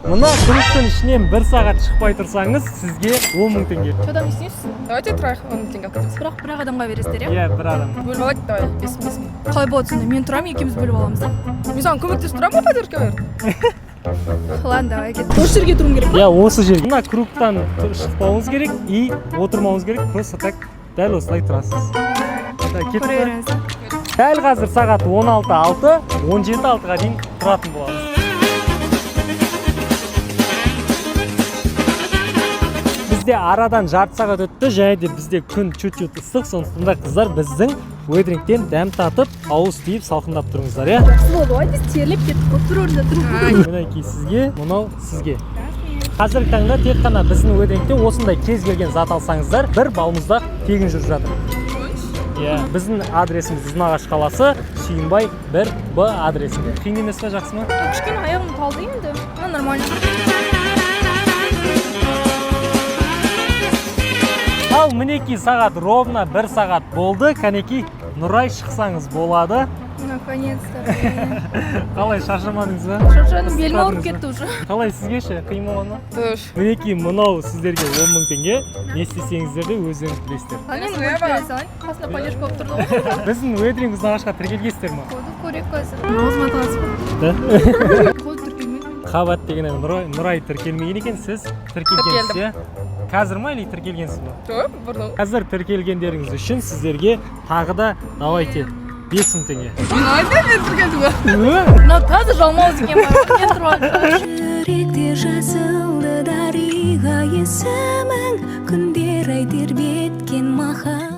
Мына кругтың ішінен 1 сағат шықпай тұрсаңыз, сізге 10 мың теңге. Что там не снизу? Давайте троих 10 мың теңге алып Бірақ бір ақ адамға бересіздер, иә? Иә, бір адам. Бөліп алайық, давай, 5 мың. Қалай болады сонда? Мен тұрамын, екеуміз бөліп аламыз. Мен саған көмектесіп тұрамын ба, поддержка бер? Ладно, давай кет. Осы жерге тұруым керек па? Иә, осы жерге. Мына кругтан шықпауыңыз керек и отырмауыңыз керек. Просто так дәл осылай тұрасыз. Көре беріңіз. Дәл қазір сағат 16:06, 17:06-ға дейін тұратын боламыз. Бізде арадан жарты сағат өтті, және де бізде күн чуть-чуть ыстық, сондықтан да қыздар біздің уэдрингтен дәм татып, ауыз тиіп салқындап тұрыңыздар, иә? Жақсы болды, ой, біз терлеп кеттік, бір орында тұрып. Мінекей сізге, мынау сізге. Қазіргі таңда тек қана біздің уэдрингтен осындай кез келген зат алсаңыздар, бір балмұздақ тегін жүріп жатыр. Иә, біздің адресіміз Ұзынағаш қаласы, Сүйінбай 1Б адресінде. Қиын емес па, жақсы ма? Кішкене аяғым қалды енді. Нормально. Ал мінекей сағат ровно 1 сағат болды. Кәнекей Нұрай шықсаңыз болады. Наконец-то. Қалай, шаршамадыңыз ба? Шаршадым, белім ауырып кетті уже. Қалай, сізге ше? Қиын болған ба? Дұрыс. Мінекей мынау сіздерге 10 мың теңге. Не істесеңіздер де өздеріңіз білесіздер. Ал мен бөліп бере салайын. Қасында поддержка болып тұрды ғой. Біздің уэдринг Ұзынағашқа тіркелгенсіздер ма? Коды көрек қазір. Аузыма тағасыз ба? Да? Коды тіркелмейді. Қабат деген Нұрай тіркелмеген екен, сіз тіркелгенсіз, иә? Қазір ма или тіркелгенсіз ба? Жоқ, бұрын. Қазір тіркелгендеріңіз үшін сіздерге тағы да давайте 5 мың теңге. Мен айда мен түргенді ба? Мынау таза жалмауыз екен ба? Мен тұрмадым. Жүректе жазылды дариға есімің, күндер ай тербеткен махаббат.